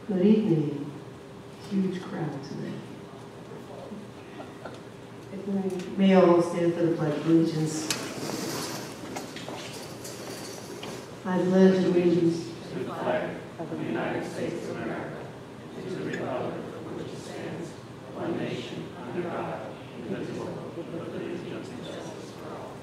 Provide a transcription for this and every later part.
Good evening. Huge crowd tonight. May all stand for the Pledge of Allegiance. I pledge allegiance to the flag of the United States of America, and to the republic for which it stands, one nation, under God, indivisible, with liberty and justice for all.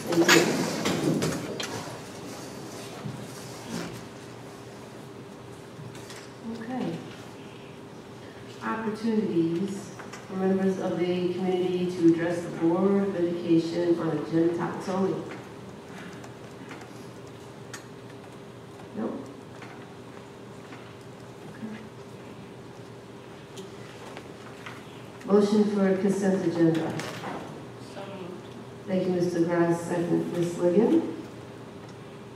Thank you. Okay. Opportunities for members of the community to address the Board of Education on agenda topics only. No? Okay. Motion for consent agenda. So moved. Thank you, Mr. Grass. Second, Ms. Ligon.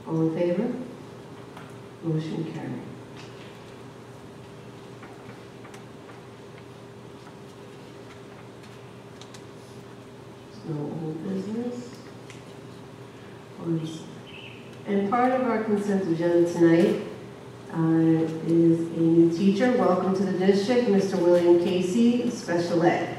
All in favor? Motion carried. No old business. And part of our consent agenda tonight is a new teacher. Welcome to the district, Mr. William Casey, Special Ed.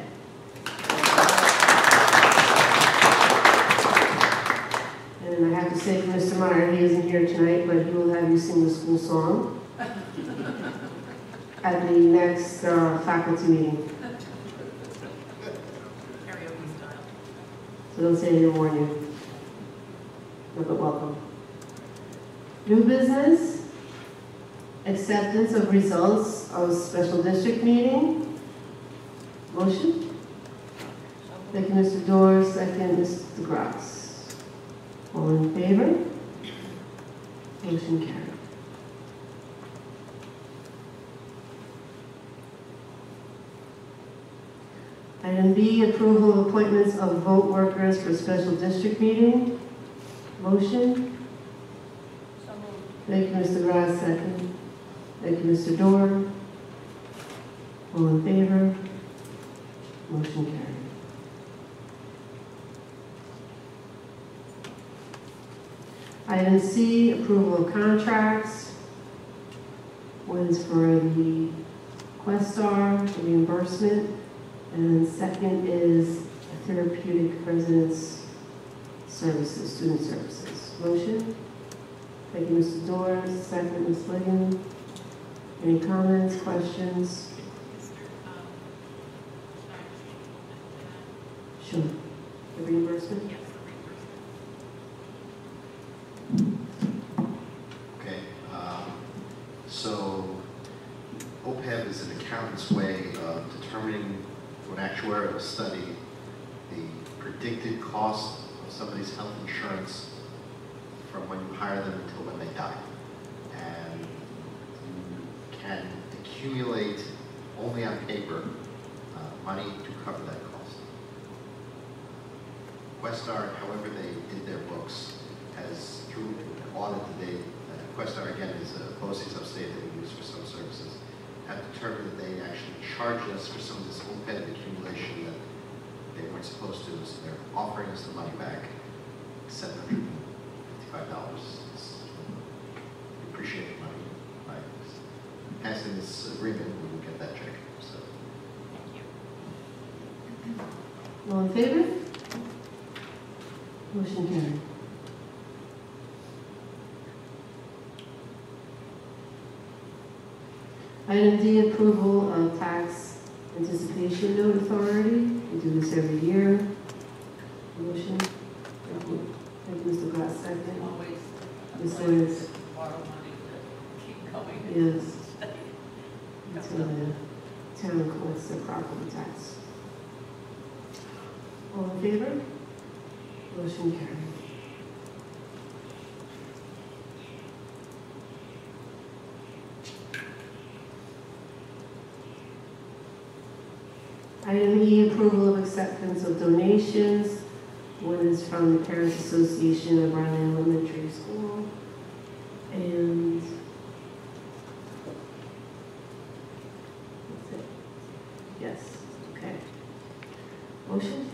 And I have to say for Mr. Meyer, he isn't here tonight, but he will have you sing the school song at the next faculty meeting. So don't say I didn't warn you. No, but welcome. New business, acceptance of results of special district meeting. Motion? Thank you, Mr. Dorr. Second, Mr. Grass. All in favor? Motion carried. Item B, approval of appointments of vote workers for special district meeting. Motion? So moved. Thank you, Mr. Grass. Second. Thank you, Mr. Dorr. All in favor? Motion carried. Item C, approval of contracts. One is for the Questar reimbursement. And second is therapeutic residence services, student services. Motion? Thank you, Mr. Dorr. Second, Ms. Ligon. Any comments, questions? Sure. The reimbursement? Yes, Okay, so OPEB is an accountant's way of determining through an actuarial study the predicted cost of somebody's health insurance from when you hire them until when they die. And you can accumulate, only on paper, money to cover that cost. Questar, however they did their books, has, through an audit that they, Questar again is a BOCES upstate that we use for some services, have determined that they actually charged us for some of this OPEB accumulation that they weren't supposed to, so they're offering us the money back, $755. We appreciate the money. By passing this agreement, we will get that check. So. thank you. All in favor? Motion carried. Item D, approval of tax anticipation note authority. We do this every year. Motion. Thank you. Thank you, Mr. Glass. Second. Always. Ms. Lewis. Borrow money to keep going. Yes. That's where the town collects the property tax. All in favor? Motion carried. Item E, approval of acceptance of donations. One is from the Parents Association of Rhineland Elementary School. And that's it. Yes, okay. Motion?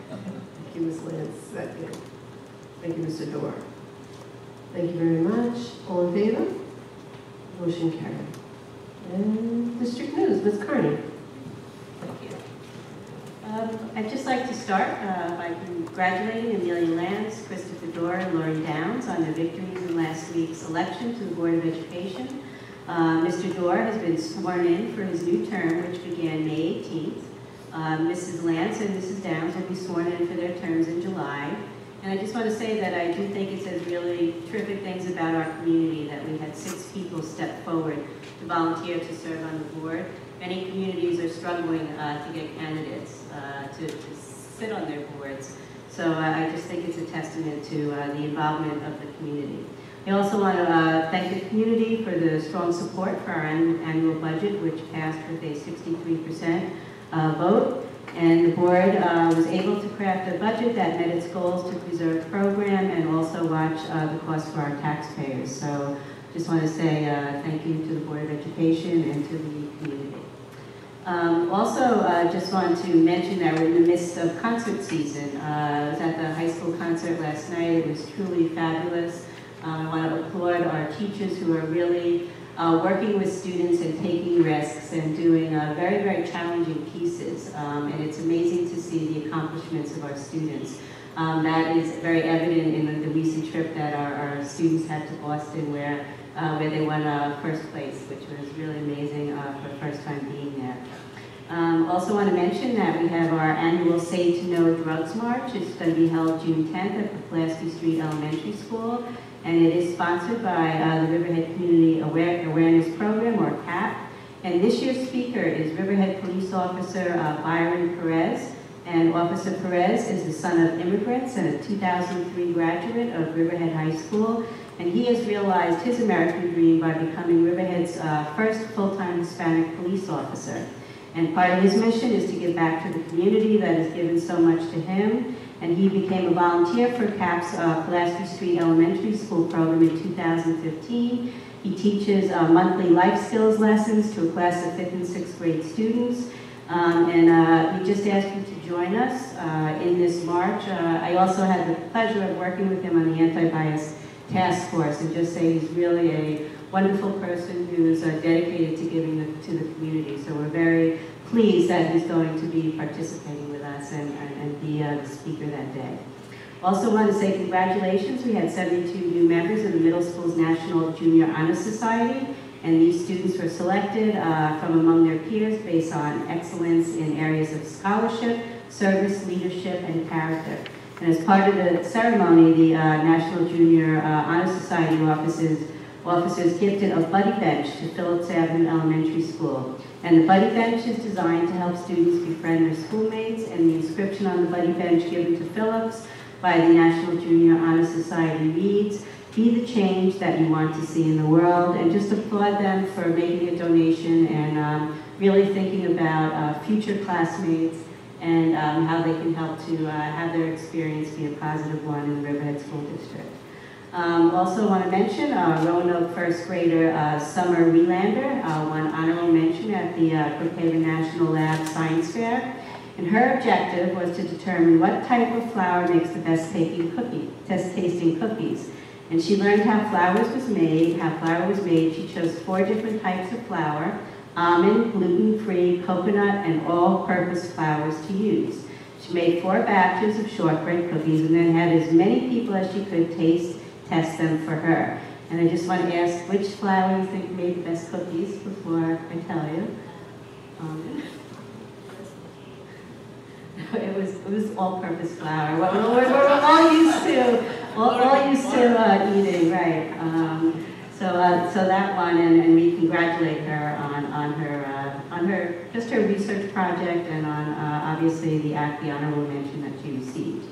Thank you, Ms. Lance. Second. Thank you, Mr. Dorr. Thank you very much. All in favor? Motion carried. And District News, Ms. Kearney. Thank you. I'd just like to start by congratulating Amelia Lance, Christopher Dorr, and Lori Downs on their victories in last week's election to the Board of Education. Mr. Dorr has been sworn in for his new term, which began May 18th. Mrs. Lance and Mrs. Downs will be sworn in for their terms in July. And I just want to say that I do think it says really terrific things about our community that we had 6 people step forward to volunteer to serve on the board. Many communities are struggling to get candidates to sit on their boards. So I just think it's a testament to the involvement of the community. I also want to thank the community for the strong support for our annual budget, which passed with a 63% vote. And the board was able to craft a budget that met its goals to preserve the program and also watch the cost for our taxpayers. So just want to say thank you to the Board of Education and to the community. Just want to mention that we're in the midst of concert season. I was at the high school concert last night. It was truly fabulous. I want to applaud our teachers who are really working with students and taking risks and doing very, very challenging pieces. And it's amazing to see the accomplishments of our students. That is very evident in the recent trip that our students had to Boston where they won first place, which was really amazing for the first time being there. Also want to mention that we have our annual Say to No Drugs March. It's going to be held June 10th at the Pulaski Street Elementary School. And it is sponsored by the Riverhead Community Awareness Program, or CAP. And this year's speaker is Riverhead Police Officer Byron Perez. And Officer Perez is the son of immigrants and a 2003 graduate of Riverhead High School. And he has realized his American dream by becoming Riverhead's first full-time Hispanic police officer. And part of his mission is to give back to the community that has given so much to him. And he became a volunteer for CAP's Pulaski Street Elementary School program in 2015. He teaches monthly life skills lessons to a class of 5th and 6th grade students. We just asked you to join us in this march. I also had the pleasure of working with him on the anti-bias task force, and just say he's really a wonderful person who's dedicated to giving to the community. So we're very pleased that he's going to be participating with us and be the speaker that day. Also want to say congratulations. We had 72 new members of the middle school's National Junior Honor Society, and these students were selected from among their peers based on excellence in areas of scholarship, service, leadership, and character. And as part of the ceremony, the National Junior Honor Society officers gifted a buddy bench to Phillips Avenue Elementary School. And the buddy bench is designed to help students befriend their schoolmates, and the inscription on the buddy bench given to Phillips by the National Junior Honor Society reads, "Be the change that you want to see in the world," and just applaud them for making a donation and really thinking about future classmates and how they can help to have their experience be a positive one in the Riverhead School District. Also want to mention Roanoke first grader Summer Relander won honorable mention at the Brookhaven National Lab Science Fair. And her objective was to determine what type of flour makes the best tasting cookies. And she learned how flour was made. She chose 4 different types of flour: almond, gluten-free, coconut, and all-purpose flours to use. She made 4 batches of shortbread cookies and then had as many people as she could test them for her. And I just want to ask which flour you think made the best cookies before I tell you. It was all-purpose flour. What we're all used to eating, right? So that one, and we congratulate her on her research project and on obviously the honorable mention that she received.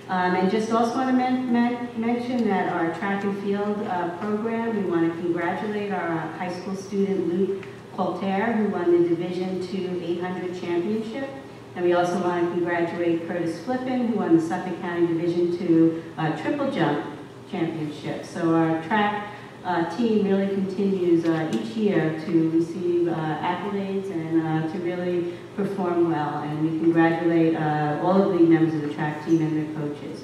And just also want to mention that our track and field program, we want to congratulate our high school student Luke Colter, who won the Division II 800 championship. And we also want to congratulate Curtis Flippin, who won the Suffolk County Division II triple jump championship. So our track team really continues each year to receive accolades and to really perform well. And we congratulate all of the members of the track team and their coaches.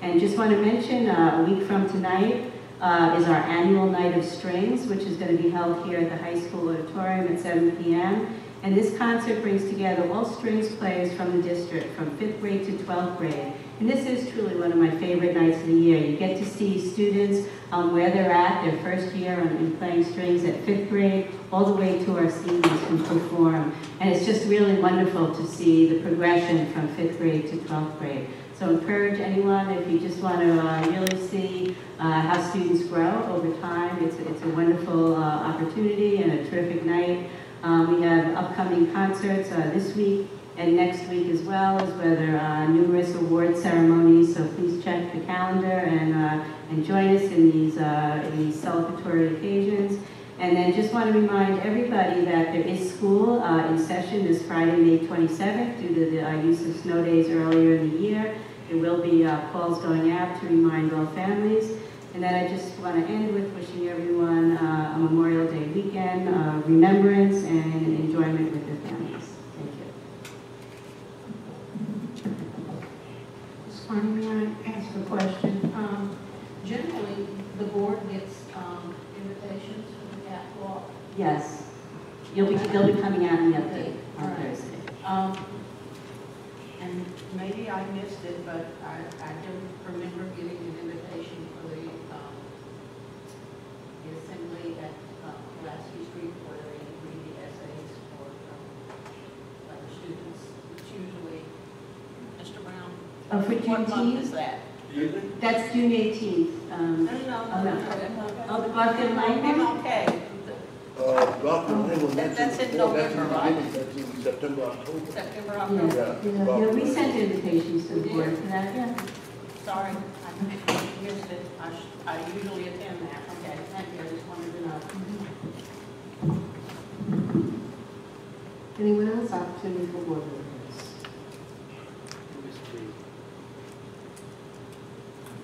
And just want to mention, a week from tonight, is our annual Night of Strings, which is going to be held here at the high school auditorium at 7 p.m. And this concert brings together all strings players from the district, from 5th grade to 12th grade. And this is truly one of my favorite nights of the year. You get to see students where they're at, their first year in playing strings at 5th grade, all the way to our seniors who perform. And it's just really wonderful to see the progression from 5th grade to 12th grade. So encourage anyone, if you just want to really see how students grow over time, it's a wonderful opportunity and a terrific night. We have upcoming concerts this week and next week as well, as well as numerous award ceremonies. So please check the calendar and join us in these celebratory occasions. And then just want to remind everybody that there is school in session this Friday, May 27th, due to the use of snow days earlier in the year. There will be calls going out to remind all families. And then I just want to end with wishing everyone a Memorial Day weekend, remembrance and enjoyment with their families. Thank you. Ms. Carney, may I ask a question? Generally, the board gets invitations from the catwalk. Yes. They'll be coming out in the update on Thursday. And maybe I missed it, but I don't remember getting an invitation for the assembly at Pulaski Street where they read the essays for the students. It's usually, Mr. Brown. Oh, for What month is Juneteenth? that? That's June 18th. Oh, the Garfield Line Day? Okay. That's in November, right? That's in September, October. September, Yeah, October. yeah, we sent invitations to the board for that, yeah. Sorry, I missed it. I usually attend that. Okay, thank you. I just wanted to know. Anyone else? Opportunity for board members.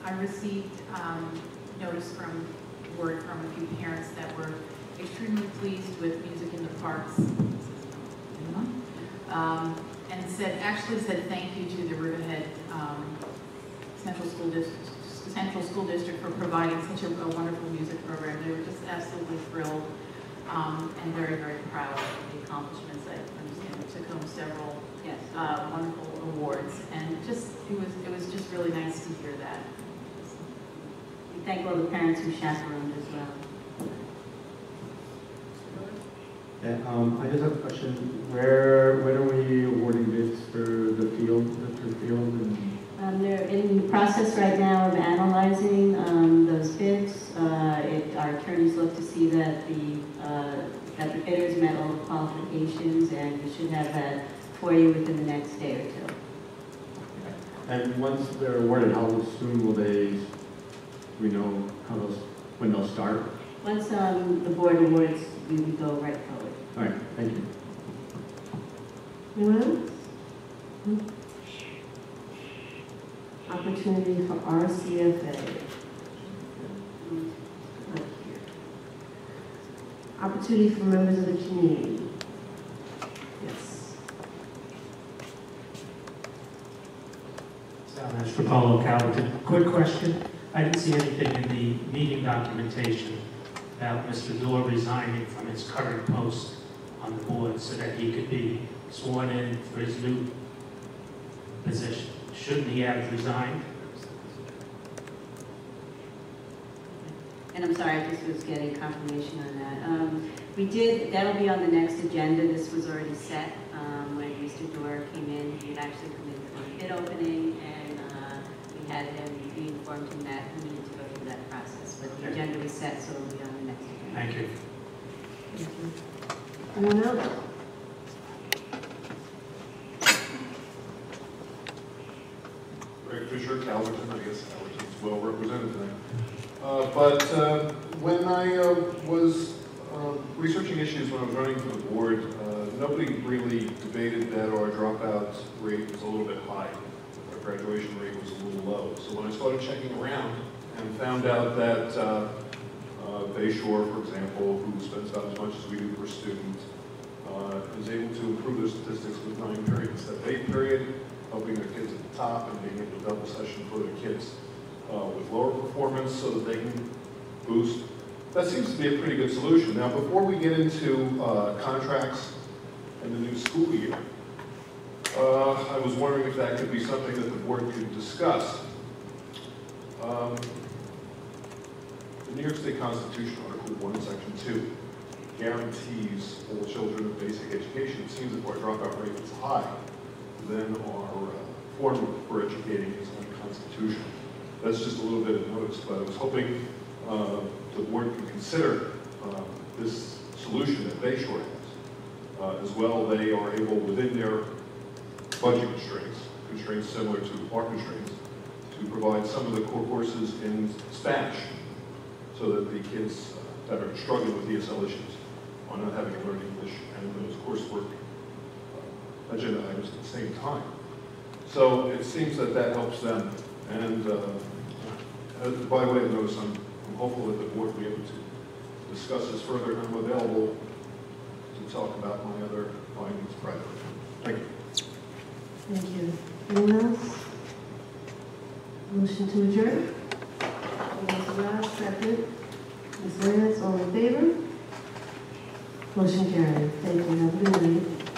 I received notice word from a few parents that were extremely pleased with Music in the Parks. And actually said thank you to the Riverhead Central School District for providing such a wonderful music program. They were just absolutely thrilled and very, very proud of the accomplishments. I understand it took home several wonderful awards, and it was just really nice to hear that. We thank all the parents who chaperoned as well. Yeah, I just have a question. When are we awarding bids for the field, the field? And They're in the process right now of analyzing those bids. Our attorneys look to see that the bidders met all the qualifications, and we should have that for you within the next day or two. And once they're awarded, how soon will they? We know when they'll start. Once the board awards, we would go right forward. All right, thank you. Anyone else? Opportunity for RCFA. Right here. Opportunity for members of the community. Yes. Sal Mastropolo, Calverton. Quick question. I didn't see anything in the meeting documentation about Mr. Dorr resigning from his current post on the board so that he could be sworn in for his new position. Shouldn't he have resigned? And I'm sorry, I just was getting confirmation on that. That'll be on the next agenda. This was already set when Mr. Dorr came in. He had actually come in for a bid opening, and we informed him that he needed to go through that process. But the agenda was set, so it'll be on the next agenda. Thank you. Thank you. Anyone else? Greg Fisher, Calverton, I guess Calverton's well represented tonight. When I was researching issues when I was running for the board, nobody really debated that our dropout rate was a little bit high. Our graduation rate was a little low. So when I started checking around and found out that Bayshore, for example, who spends about as much as we do per student, is able to improve their statistics with 9 periods instead of 8 period, helping their kids at the top and being able to double session for their kids with lower performance so that they can boost. That seems to be a pretty good solution. Now, before we get into contracts and the new school year, I was wondering if that could be something that the board could discuss. The New York State Constitution, Article 1, Section 2, guarantees all children a basic education. It seems if our dropout rate is high, then our formula for educating is unconstitutional. That's just a little bit of notice, but I was hoping the board could consider this solution that Bay Shore has. As well, they are able, within their budget constraints similar to our constraints, to provide some of the core courses in Spanish so that the kids that are struggling with ESL issues are not having to learn English and those coursework agenda items at the same time. So it seems that that helps them. And by way of notice, I'm hopeful that the board will be able to discuss this further, and I'm available to talk about my other findings privately. Thank you. Thank you. Anyone else? Motion to adjourn? Ms. Ross, second. Ms. Lance, all in favor? Motion carried. Thank you. Have a good night.